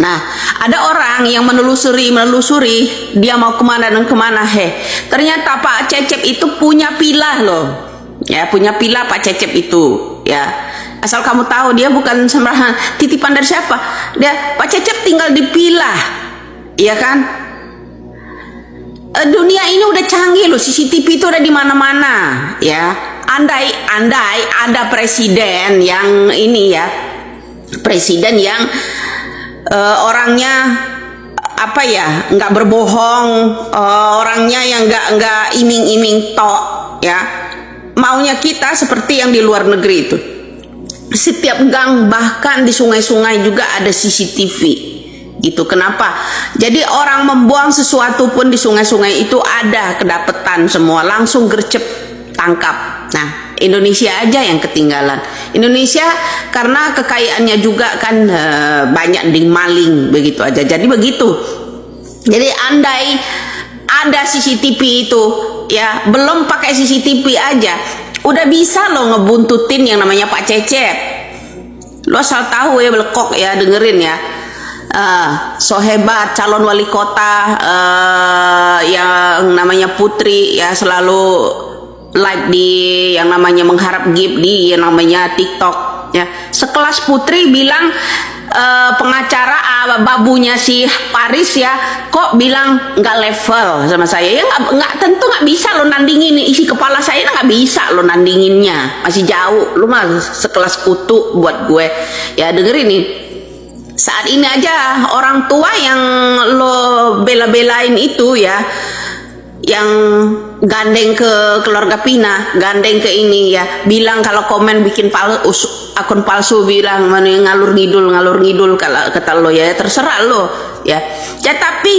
Nah, ada orang yang menelusuri, dia mau kemana dan kemana. Ternyata Pak Cecep itu punya pilah loh. Ya, punya pilah Pak Cecep itu. Ya, asal kamu tahu dia bukan sembarangan titipan dari siapa. Pak Cecep tinggal di pilah, iya kan? Dunia ini udah canggih loh, CCTV itu udah di mana-mana. Ya, andai ada presiden yang ini ya, presiden yang orangnya apa ya, nggak berbohong, orangnya yang nggak iming-iming tok ya, maunya kita seperti yang di luar negeri itu, setiap gang bahkan di sungai-sungai juga ada CCTV gitu. Kenapa? Jadi orang membuang sesuatu pun di sungai-sungai itu ada kedapetan semua, langsung gercep tangkap. Nah, Indonesia aja yang ketinggalan. Indonesia karena kekayaannya juga kan banyak dimaling begitu aja. Jadi begitu. Jadi andai ada CCTV itu ya, belum pakai CCTV aja udah bisa lo ngebuntutin yang namanya Pak Cecep. Lo asal tahu ya, belekok ya, dengerin ya. So hebat calon wali kota yang namanya Putri ya, selalu live di yang namanya mengharap gift di yang namanya TikTok ya. Sekelas Putri bilang pengacara babunya si Paris ya, kok bilang nggak level sama saya ya. Nggak, tentu nggak bisa lo nandingin isi kepala saya, nggak bisa lo nandinginnya, masih jauh. Lo mah sekelas kutu buat gue ya. Dengerin nih, saat ini aja orang tua yang lo bela-belain itu ya, yang gandeng ke keluarga Pina, gandeng ke ini ya, bilang kalau komen bikin akun palsu, bilang ngalur ngidul kalau kata lo ya, terserah lo ya. Tapi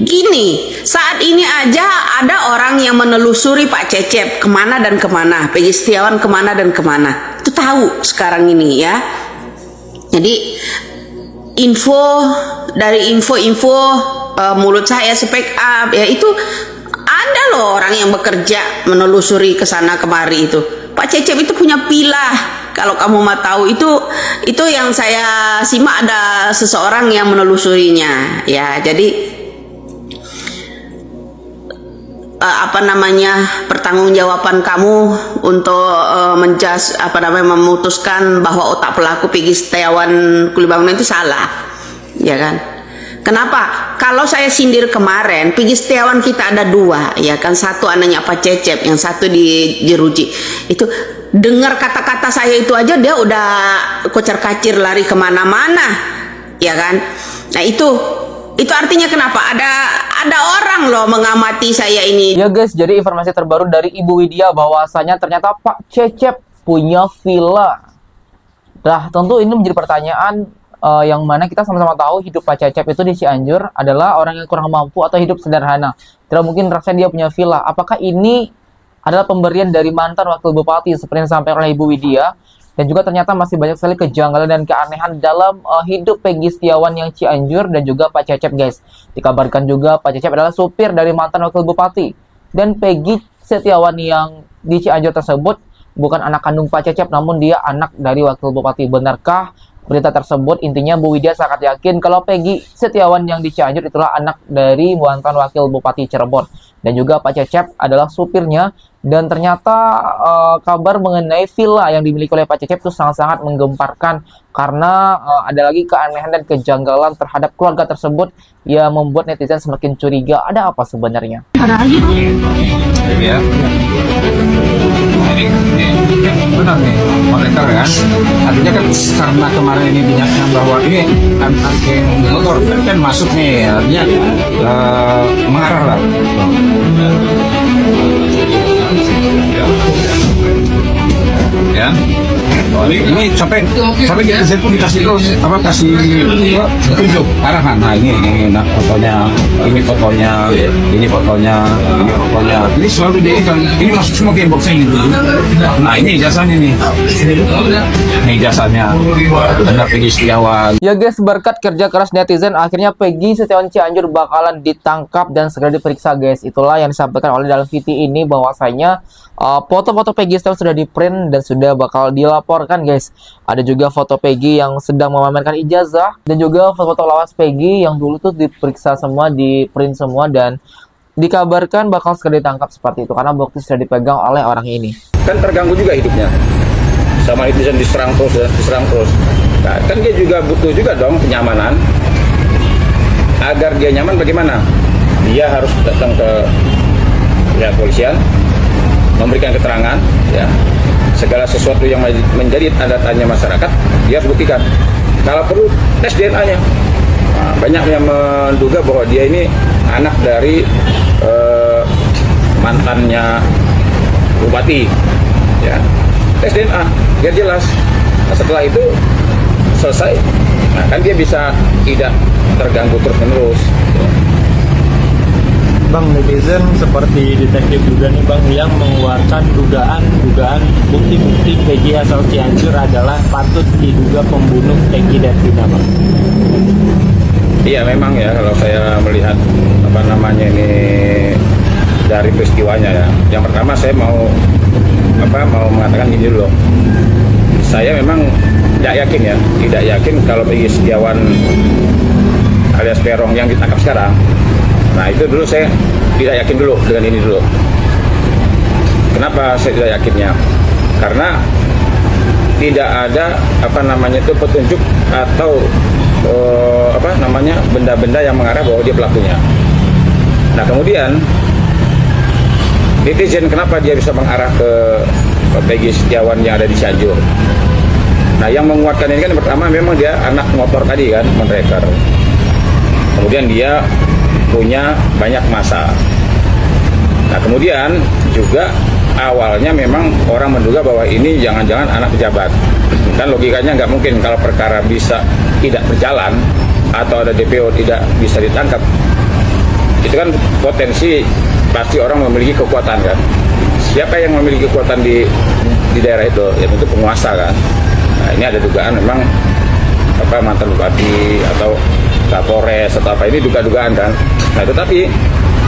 gini, saat ini aja ada orang yang menelusuri Pak Cecep kemana dan kemana, Peggy Setiawan kemana dan kemana, itu tahu sekarang ini ya. Jadi info mulut saya speak up ya, itu ada loh orang yang bekerja menelusuri ke sana kemari itu. Pak Cecep itu punya pilah. Kalau kamu mau tahu itu yang saya simak, ada seseorang yang menelusurinya ya. Jadi pertanggungjawaban kamu untuk memutuskan bahwa otak pelaku Peggy Setiawan Kulibangunan itu salah, ya kan? Kenapa? Kalau saya sindir kemarin, Peggy Setiawan kita ada dua, ya kan? Satu anaknya Pak Cecep, yang satu di Jeruji. Itu dengar kata-kata saya itu aja dia udah kocar-kacir lari kemana-mana, ya kan? Nah itu artinya kenapa? Ada orang loh mengamati saya ini. Ya guys, jadi informasi terbaru dari Ibu Widya bahwasanya ternyata Pak Cecep punya villa. Nah, tentu ini menjadi pertanyaan yang mana kita sama-sama tahu hidup Pak Cecep itu di Cianjur adalah orang yang kurang mampu atau hidup sederhana. Tidak mungkin rasanya dia punya villa. Apakah ini adalah pemberian dari mantan wakil bupati seperti yang disampaikan oleh Ibu Widya? Dan juga ternyata masih banyak sekali kejanggalan dan keanehan dalam hidup Peggy Setiawan yang Cianjur dan juga Pak Cecep guys. Dikabarkan juga Pak Cecep adalah supir dari mantan wakil bupati. Dan Peggy Setiawan yang di Cianjur tersebut bukan anak kandung Pak Cecep, namun dia anak dari wakil bupati. Benarkah berita tersebut? Intinya Bu Widya sangat yakin kalau Peggy Setiawan yang di Cianjur itulah anak dari mantan wakil bupati Cirebon. Dan juga Pak Cecep adalah supirnya. Dan ternyata kabar mengenai villa yang dimiliki oleh Pak Cecep itu sangat-sangat menggemparkan. Karena ada lagi keanehan dan kejanggalan terhadap keluarga tersebut yang membuat netizen semakin curiga. Ada apa sebenarnya? Ada aja ya. Ini benar nih mereka kan, artinya kan karena kemarin ini dinyatakan bahwa ini angin motor kan masuk nih, artinya mengarah lah ya. Ini sampai kita pun dikasih terus kasih tunjuk arahan. Nah ini fotonya, ini selalu ini masuk semua ke inboxnya gitu. Nah ini jasanya nih, jasanya benar Peggy Setiawan. Ya guys, berkat kerja keras netizen akhirnya Peggy Setiawan Cianjur bakalan ditangkap dan segera diperiksa guys. Itulah yang disampaikan oleh dalam VT ini bahwasanya foto-foto Peggy Setiawan sudah di print dan sudah bakal dilaporkan dilaporkan guys. Ada juga foto Peggy yang sedang memamerkan ijazah, dan juga foto-foto lawas Peggy yang dulu tuh diperiksa semua, di print semua, dan dikabarkan bakal segera ditangkap seperti itu karena bukti sudah dipegang oleh orang ini. Kan terganggu juga hidupnya, sama netizen diserang terus. Nah, kan dia juga butuh juga dong kenyamanan. Agar dia nyaman bagaimana? Dia harus datang ke pihak polisian, memberikan keterangan, ya, segala sesuatu yang menjadi tanda tanya masyarakat dia harus buktikan. Kalau perlu tes DNA-nya. Nah, banyak yang menduga bahwa dia ini anak dari mantannya bupati, ya, tes DNA biar jelas. Nah, setelah itu selesai, nah kan dia bisa tidak terganggu terus-menerus. Bang, netizen seperti detektif juga nih Bang yang mengeluarkan dugaan bukti-bukti Peggy asal Cianjur adalah patut diduga pembunuh Peggy dan Vina, Bang. Iya memang ya, kalau saya melihat ini dari peristiwanya ya. Yang pertama saya mau mengatakan gini dulu. Saya memang tidak yakin kalau Peggy Setiawan alias Peron yang ditangkap sekarang. Nah itu dulu saya tidak yakin dulu dengan ini dulu. Kenapa saya tidak yakinnya? Karena tidak ada petunjuk atau benda-benda yang mengarah bahwa dia pelakunya. Nah kemudian netizen kenapa dia bisa mengarah ke Peggy Setiawan yang ada di Cianjur? Nah yang menguatkan ini kan pertama memang dia anak motor tadi kan, monreker. Kemudian dia punya banyak masa. Nah kemudian juga awalnya memang orang menduga bahwa ini jangan-jangan anak pejabat. Kan logikanya nggak mungkin kalau perkara bisa tidak berjalan atau ada DPO tidak bisa ditangkap. Itu kan potensi pasti orang memiliki kekuatan kan. Siapa yang memiliki kekuatan di daerah itu? Ya tentu penguasa kan. Nah ini ada dugaan memang mantan bupati atau Kapolres atau apa, ini duga-dugaan kan. Nah tetapi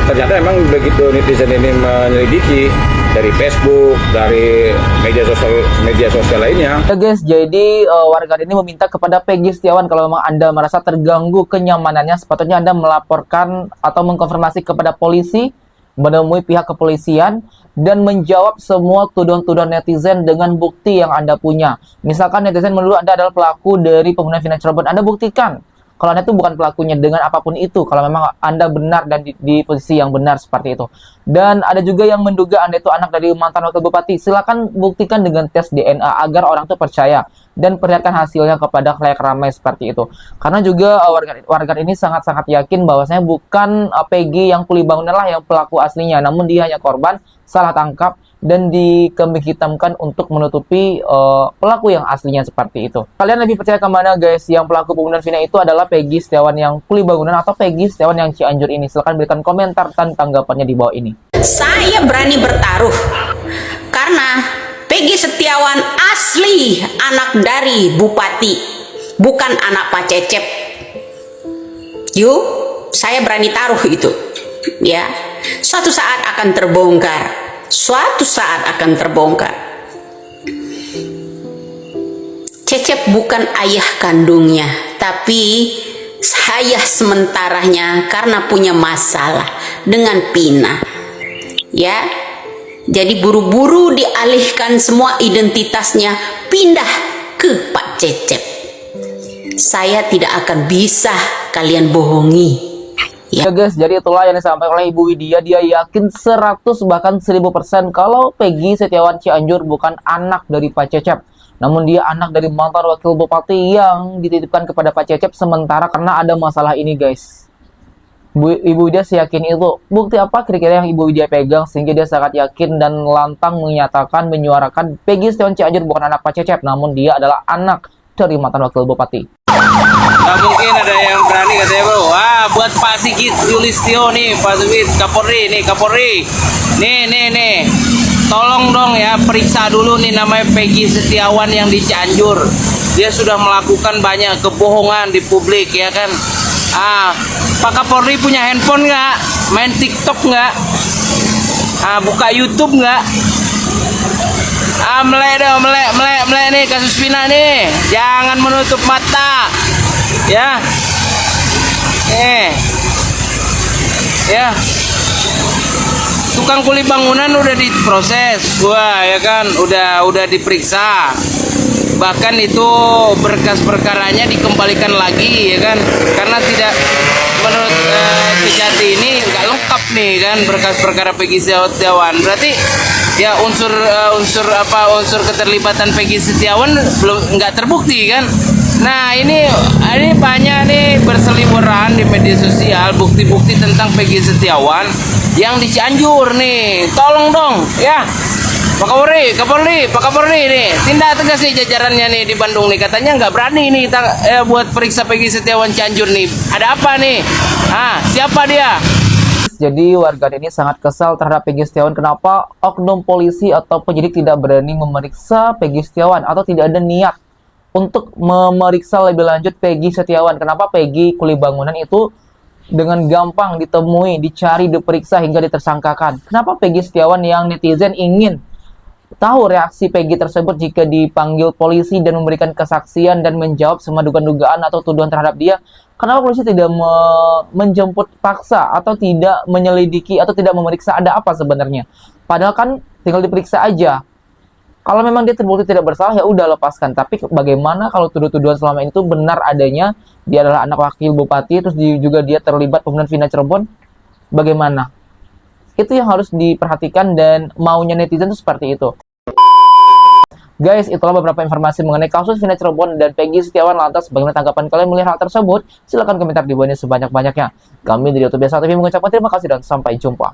ternyata memang begitu netizen ini menyelidiki dari Facebook, dari media sosial lainnya. Ya guys, jadi warga ini meminta kepada Peggy Setiawan kalau memang Anda merasa terganggu kenyamanannya, sepatutnya Anda melaporkan atau mengkonfirmasi kepada polisi, menemui pihak kepolisian, dan menjawab semua tuduhan-tuduhan netizen dengan bukti yang Anda punya. Misalkan netizen menuduh Anda adalah pelaku dari pembunuhan Vina Cirebon, Anda buktikan kalau Anda itu bukan pelakunya dengan apapun itu, kalau memang Anda benar dan di posisi yang benar seperti itu. Dan ada juga yang menduga Anda itu anak dari mantan wakil bupati, silakan buktikan dengan tes DNA agar orang itu percaya dan perlihatkan hasilnya kepada khalayak ramai seperti itu. Karena juga warga ini sangat-sangat yakin bahwasanya bukan Peggy yang kuli bangunan lah yang pelaku aslinya, namun dia hanya korban salah tangkap dan dikambing hitamkan untuk menutupi pelaku yang aslinya seperti itu. Kalian lebih percaya kemana guys? Yang pelaku pembunuhan Vina itu adalah Peggy Setiawan yang kuli bangunan atau Peggy Setiawan yang Cianjur ini? Silahkan berikan komentar dan tanggapannya di bawah ini. Saya berani bertaruh karena Peggy Setiawan asli anak dari bupati, bukan anak Pak Cecep. Yuk, saya berani taruh itu. Ya, suatu saat akan terbongkar. Suatu saat akan terbongkar. Cecep bukan ayah kandungnya, tapi ayah sementaranya karena punya masalah dengan Pina. Ya, jadi buru-buru dialihkan semua identitasnya, pindah ke Pak Cecep. Saya tidak akan bisa kalian bohongi. Ya guys, jadi itulah yang disampaikan oleh Ibu Widya. Dia yakin 100 bahkan 1000% kalau Peggy Setiawan Cianjur bukan anak dari Pak Cecep, namun dia anak dari mantan wakil bupati yang dititipkan kepada Pak Cecep sementara karena ada masalah ini guys. Ibu Widya yakin itu. Bukti apa kira-kira yang Ibu Widya pegang sehingga dia sangat yakin dan lantang menyatakan, menyuarakan Peggy Setiawan Cianjur bukan anak Pak Cecep, namun dia adalah anak dari mantan wakil bupati. Gak mungkin ada yang berani katanya bro. Wah, buat Pak Sigit Yulistio nih, Pak Sigit Kapolri nih, Kapolri. Nih. Tolong dong ya, periksa dulu nih namanya Peggy Setiawan yang di Cianjur. Dia sudah melakukan banyak kebohongan di publik ya kan. Pak Kapolri punya handphone nggak? Main TikTok nggak? Buka YouTube nggak? Melek dong, melek nih kasus Vina nih. Jangan menutup mata. Ya. Ya. Tukang kuli bangunan udah diproses. Wah, ya kan, udah diperiksa. Bahkan itu berkas perkaranya dikembalikan lagi, ya kan, karena tidak menurut Kejati ini nggak lengkap nih kan berkas perkara Peggy Setiawan. Berarti ya unsur keterlibatan Peggy Setiawan belum nggak terbukti kan. Nah ini banyak nih berseliweran di media sosial bukti-bukti tentang Peggy Setiawan yang di Cianjur nih. Tolong dong ya Pak Kapolri nih tindak tegas nih jajarannya nih di Bandung nih, katanya nggak berani nih buat periksa Peggy Setiawan Cianjur nih. Ada apa nih? Siapa dia? Jadi warga ini sangat kesal terhadap Peggy Setiawan. Kenapa oknum polisi atau penyidik tidak berani memeriksa Peggy Setiawan atau tidak ada niat untuk memeriksa lebih lanjut Peggy Setiawan? Kenapa Peggy kuli bangunan itu dengan gampang ditemui, dicari, diperiksa hingga ditersangkakan? Kenapa Peggy Setiawan yang netizen ingin tahu reaksi Peggy tersebut jika dipanggil polisi dan memberikan kesaksian dan menjawab semua dugaan-dugaan atau tuduhan terhadap dia? Kenapa polisi tidak menjemput paksa atau tidak menyelidiki atau tidak memeriksa ada apa sebenarnya? Padahal kan tinggal diperiksa aja. Kalau memang dia terbukti tidak bersalah ya udah lepaskan. Tapi bagaimana kalau tuduhan selama itu benar adanya? Dia adalah anak wakil bupati, terus juga dia terlibat pembunuhan Vina Cirebon. Bagaimana? Itu yang harus diperhatikan dan maunya netizen itu seperti itu. Guys, itulah beberapa informasi mengenai kasus Vina Cirebon dan Peggy Setiawan. Lantas bagaimana tanggapan kalian melihat hal tersebut? Silahkan komentar di bawah ini sebanyak-banyaknya. Kami dari YouTube Biasa TV mengucapkan terima kasih dan sampai jumpa.